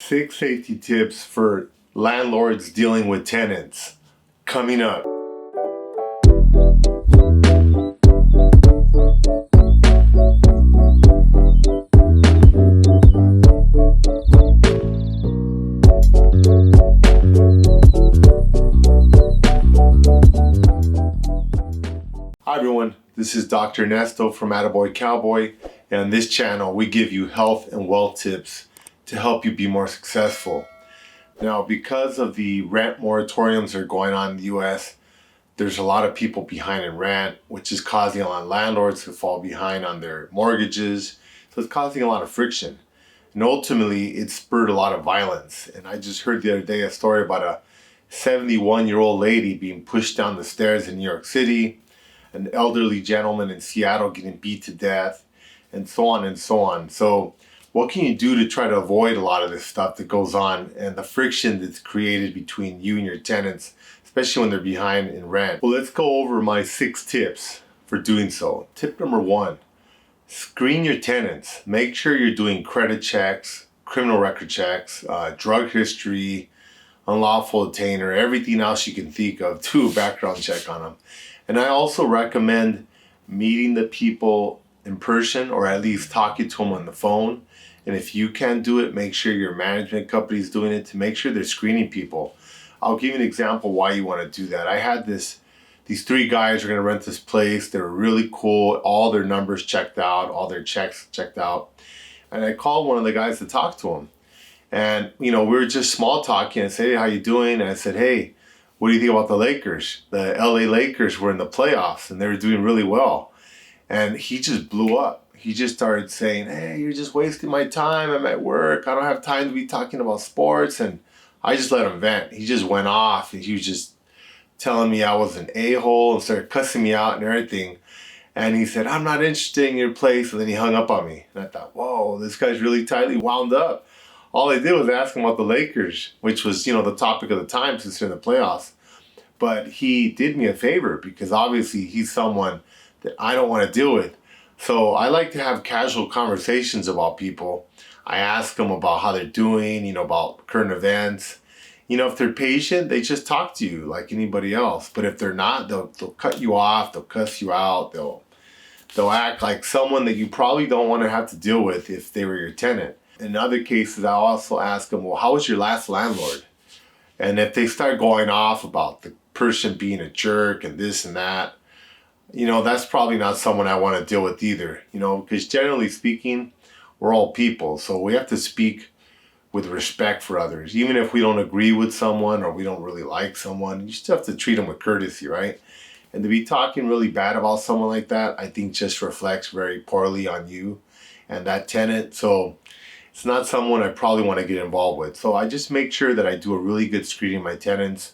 6 safety tips for landlords dealing with tenants. Coming up. Hi everyone, this is Dr. Ernesto from Attaboy Cowboy, and on this channel we give you health and wealth tips to help you be more successful. Now, because of the rent moratoriums that are going on in the US, there's a lot of people behind in rent, which is causing a lot of landlords to fall behind on their mortgages. So it's causing a lot of friction. And ultimately, it spurred a lot of violence. And I just heard the other day a story about a 71-year-old lady being pushed down the stairs in New York City, an elderly gentleman in Seattle getting beat to death, and so on and so on. So what can you do to try to avoid a lot of this stuff that goes on and the friction that's created between you and your tenants, especially when they're behind in rent? Well, let's go over my 6 tips for doing so. Tip number 1, screen your tenants. Make sure you're doing credit checks, criminal record checks, drug history, unlawful detainer, everything else you can think of. Do a background check on them. And I also recommend meeting the people in person, or at least talking to them on the phone. And if you can't do it, make sure your management company is doing it to make sure they're screening people. I'll give you an example why you want to do that. I had these 3 guys are going to rent this place. They were really cool. All their numbers checked out, all their checks checked out. And I called one of the guys to talk to him. And, we were just small talking and said, hey, how you doing? And I said, hey, what do you think about the Lakers? The LA Lakers were in the playoffs and they were doing really well. And he just blew up. He just started saying, hey, you're just wasting my time. I'm at work. I don't have time to be talking about sports. And I just let him vent. He just went off and he was just telling me I was an a-hole and started cussing me out and everything. And he said, I'm not interested in your place. And then he hung up on me. And I thought, whoa, this guy's really tightly wound up. All I did was ask him about the Lakers, which was, the topic of the time since they're in the playoffs. But he did me a favor because obviously he's someone that I don't want to deal with. So I like to have casual conversations about people. I ask them about how they're doing, about current events. If they're patient, they just talk to you like anybody else. But if they're not, they'll cut you off, they'll cuss you out, they'll act like someone that you probably don't want to have to deal with if they were your tenant. In other cases, I'll also ask them, well, how was your last landlord? And if they start going off about the person being a jerk and this and that, that's probably not someone I want to deal with either, because generally speaking, we're all people. So we have to speak with respect for others. Even if we don't agree with someone or we don't really like someone, you still have to treat them with courtesy, right? And to be talking really bad about someone like that, I think just reflects very poorly on you and that tenant. So it's not someone I probably want to get involved with. So I just make sure that I do a really good screening of my tenants.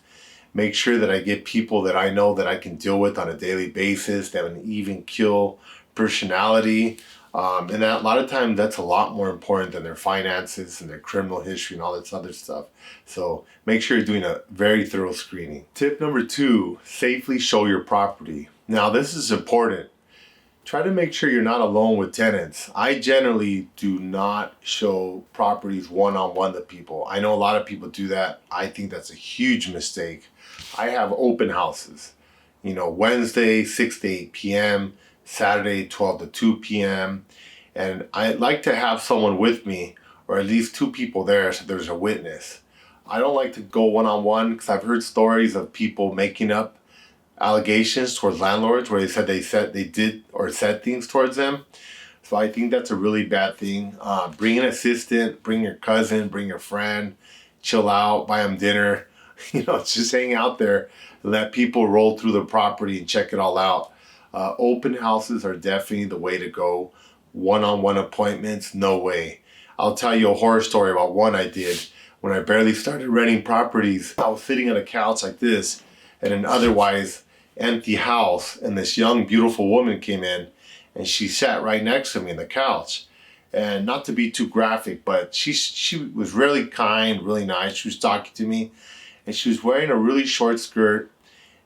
Make sure that I get people that I know that I can deal with on a daily basis, that have an even keel personality. And that, a lot of times that's a lot more important than their finances and their criminal history and all this other stuff. So make sure you're doing a very thorough screening. Tip number 2, safely show your property. Now this is important. Try to make sure you're not alone with tenants. I generally do not show properties one-on-one to people. I know a lot of people do that. I think that's a huge mistake. I have open houses, Wednesday 6 to 8 p.m., Saturday 12 to 2 p.m. And I like to have someone with me, or at least 2 people there so there's a witness. I don't like to go one-on-one because I've heard stories of people making up allegations towards landlords where they said things towards them. So I think that's a really bad thing. Bring an assistant, bring your cousin, bring your friend, chill out, buy them dinner, just hang out there and let people roll through the property and check it all out. Open houses are definitely the way to go. One-on-one appointments, no way. I'll tell you a horror story about one I did when I barely started renting properties. I was sitting on a couch like this in an otherwise empty house, and this young, beautiful woman came in, and she sat right next to me on the couch. And not to be too graphic, but she was really kind, really nice. She was talking to me, and she was wearing a really short skirt.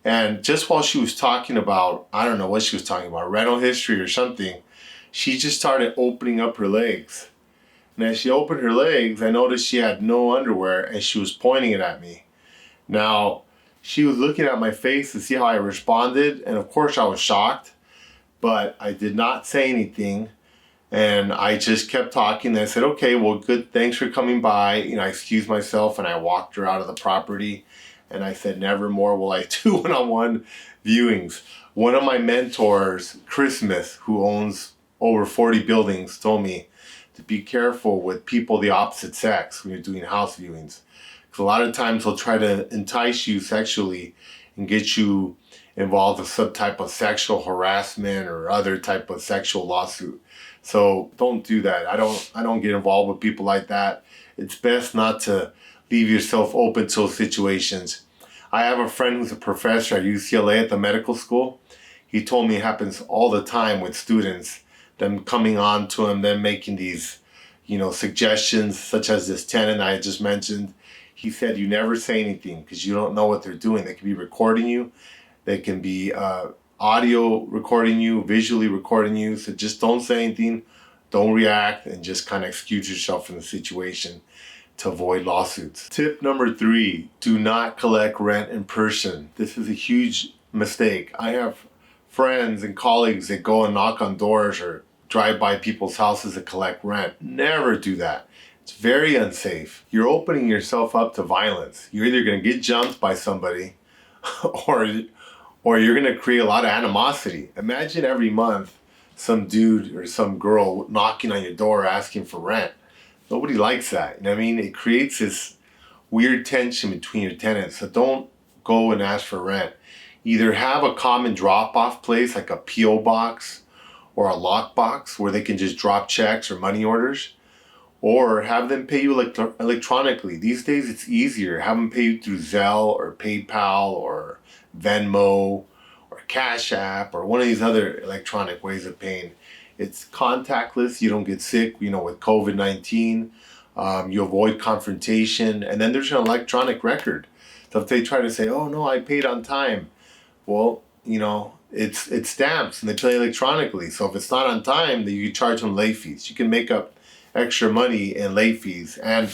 And just while she was talking about, I don't know what she was talking about, rental history or something, she just started opening up her legs. And as she opened her legs, I noticed she had no underwear and she was pointing it at me. Now, she was looking at my face to see how I responded, and of course I was shocked, but I did not say anything. And I just kept talking. And I said, okay, well, good. Thanks for coming by. I excused myself and I walked her out of the property. And I said, never more will I do one-on-one viewings. One of my mentors, Chris Smith, who owns over 40 buildings, told me to be careful with people of the opposite sex when you're doing house viewings. Because a lot of times they'll try to entice you sexually and get you involved with some type of sexual harassment or other type of sexual lawsuit. So don't do that. I don't get involved with people like that. It's best not to leave yourself open to those situations. I have a friend who's a professor at UCLA at the medical school. He told me it happens all the time with students, them coming on to him, them making these, suggestions such as this tenant I just mentioned. He said you never say anything because you don't know what they're doing. They can be recording you. They can be audio recording you, visually recording you. So just don't say anything, don't react, and just kind of excuse yourself from the situation to avoid lawsuits. Tip number 3, do not collect rent in person. This is a huge mistake. I have friends and colleagues that go and knock on doors or drive by people's houses to collect rent. Never do that. It's very unsafe. You're opening yourself up to violence. You're either going to get jumped by somebody or you're going to create a lot of animosity. Imagine every month some dude or some girl knocking on your door asking for rent. Nobody likes that. You know what I mean? It creates this weird tension between your tenants. So don't go and ask for rent. Either have a common drop-off place like a P.O. box or a lock box where they can just drop checks or money orders, or have them pay you electronically. These days it's easier. Have them pay you through Zelle or PayPal or Venmo or Cash App or one of these other electronic ways of paying. It's contactless. You don't get sick, with COVID-19. You avoid confrontation. And then there's an electronic record. So if they try to say, oh no, I paid on time. Well, it's stamps and they pay electronically. So if it's not on time, then you can charge them late fees. You can make up extra money in late fees. And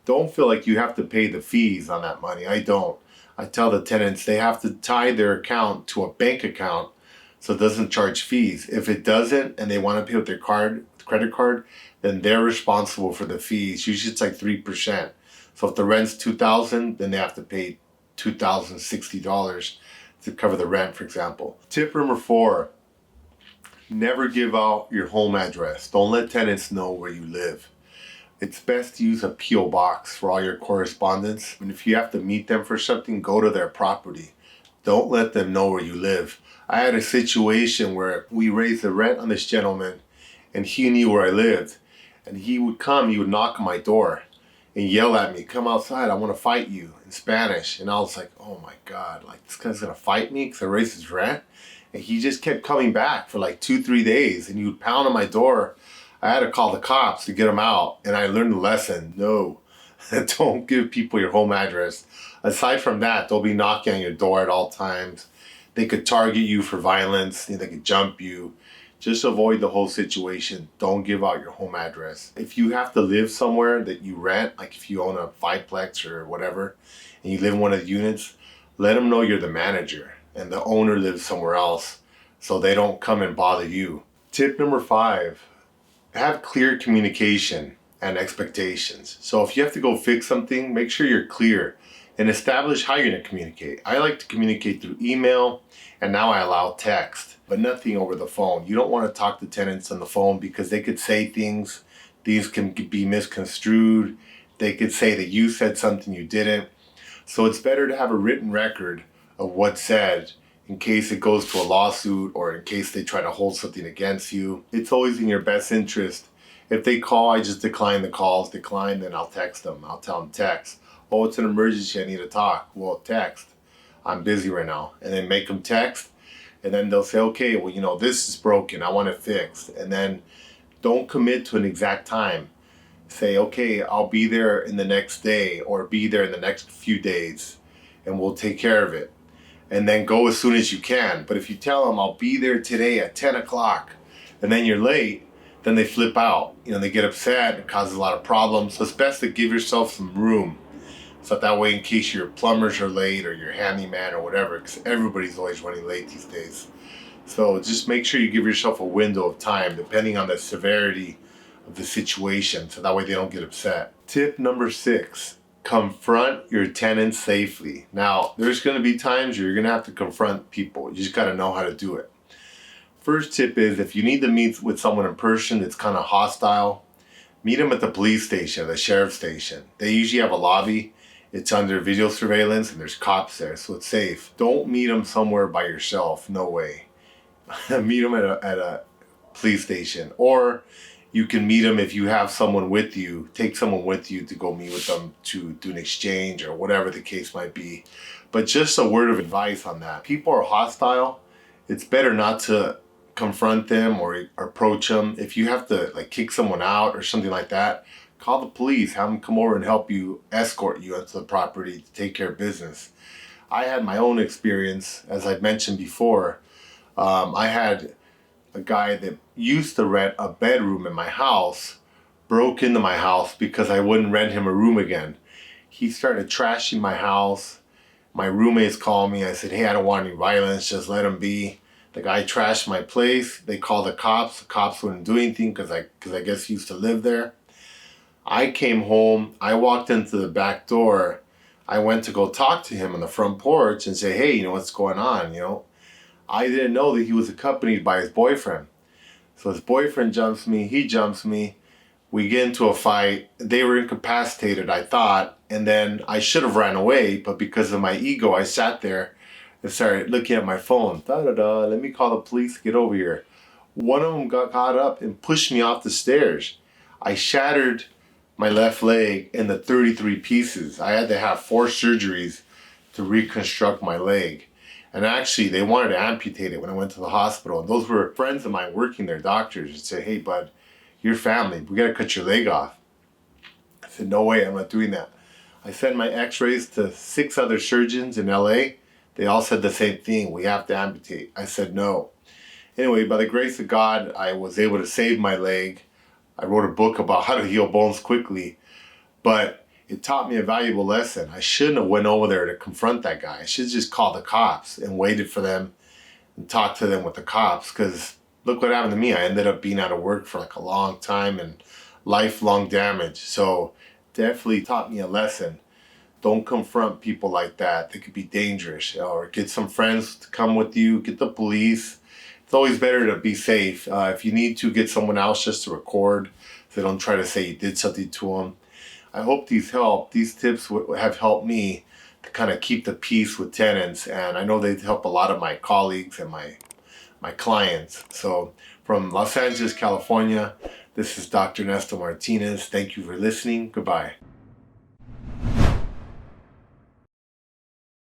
don't feel like you have to pay the fees on that money. I don't. I tell the tenants they have to tie their account to a bank account so it doesn't charge fees. If it doesn't and they want to pay with their credit card, then they're responsible for the fees. Usually it's like 3%. So if the rent's $2,000, then they have to pay $2,060 to cover the rent, for example. Tip number 4, never give out your home address. Don't let tenants know where you live. It's best to use a P.O. box for all your correspondence. And if you have to meet them for something, go to their property. Don't let them know where you live. I had a situation where we raised the rent on this gentleman and he knew where I lived. And he would knock on my door and yell at me, come outside, I want to fight you, in Spanish. And I was like, oh my God, this guy's going to fight me because I raised his rent? And he just kept coming back for 2-3 days and he would pound on my door. I had to call the cops to get him out, and I learned the lesson. No, don't give people your home address. Aside from that, they'll be knocking on your door at all times. They could target you for violence. They could jump you. Just avoid the whole situation. Don't give out your home address. If you have to live somewhere that you rent, like if you own a 5-plex or whatever, and you live in one of the units, let them know you're the manager and the owner lives somewhere else so they don't come and bother you. Tip number 5. Have clear communication and expectations. So if you have to go fix something, make sure you're clear and establish how you're going to communicate. I like to communicate through email, and now I allow text, but nothing over the phone. You don't want to talk to tenants on the phone because they could say things. These can be misconstrued. They could say that you said something you didn't. So it's better to have a written record of what's said in case it goes to a lawsuit or in case they try to hold something against you. It's always in your best interest. If they call, I just decline the calls. Decline, then I'll text them. I'll tell them text. Oh, it's an emergency, I need to talk. Well, text. I'm busy right now. And then make them text. And then they'll say, okay, well, this is broken. I want it fixed. And then don't commit to an exact time. Say, okay, I'll be there in the next day or be there in the next few days and we'll take care of it. And then go as soon as you can. But if you tell them I'll be there today at 10 o'clock and then you're late, then they flip out. They get upset. It causes a lot of problems. So it's best to give yourself some room. So that way, in case your plumbers are late or your handyman or whatever, because everybody's always running late these days. So just make sure you give yourself a window of time depending on the severity of the situation, so that way they don't get upset. Tip number 6, confront your tenants safely. Now, there's going to be times where you're going to have to confront people. You just got to know how to do it. First tip is, if you need to meet with someone in person that's kind of hostile, meet them at the police station, the sheriff's station. They usually have a lobby. It's under video surveillance and there's cops there, so it's safe. Don't meet them somewhere by yourself. No way. Meet them at a police station. Or you can meet them if you have someone with you. Take someone with you to go meet with them to do an exchange or whatever the case might be. But just a word of advice on that. People are hostile. It's better not to confront them or approach them. If you have to kick someone out or something like that, call the police. Have them come over and help you, escort you into the property to take care of business. I had my own experience, as I've mentioned before. I had a guy that used to rent a bedroom in my house, broke into my house because I wouldn't rent him a room again. He started trashing my house. My roommates called me. I said, hey, I don't want any violence, just let him be. The guy trashed my place. They called the cops. The cops wouldn't do anything because I guess he used to live there. I came home. I walked into the back door. I went to go talk to him on the front porch and say, hey, what's going on, I didn't know that he was accompanied by his boyfriend. So his boyfriend jumps me, he jumps me. We get into a fight. They were incapacitated, I thought, and then I should have ran away, but because of my ego, I sat there and started looking at my phone. Let me call the police to get over here. One of them got caught up and pushed me off the stairs. I shattered my left leg into 33 pieces. I had to have 4 surgeries to reconstruct my leg. And actually, they wanted to amputate it when I went to the hospital. And those were friends of mine working there, doctors, and say, hey, bud, your family, we got to cut your leg off. I said, no way, I'm not doing that. I sent my x-rays to 6 other surgeons in LA. They all said the same thing, we have to amputate. I said no. Anyway, by the grace of God, I was able to save my leg. I wrote a book about how to heal bones quickly. But it taught me a valuable lesson. I shouldn't have went over there to confront that guy. I should have just called the cops and waited for them and talked to them with the cops, because look what happened to me. I ended up being out of work for a long time and lifelong damage. So definitely taught me a lesson. Don't confront people like that. They could be dangerous. Or get some friends to come with you. Get the police. It's always better to be safe. If you need to, get someone else just to record, so they don't try to say you did something to them. I hope these help. These tips have helped me to kind of keep the peace with tenants, and I know they help a lot of my colleagues and my clients. So from Los Angeles, California, this is Dr. Ernesto Martinez. Thank you for listening. Goodbye.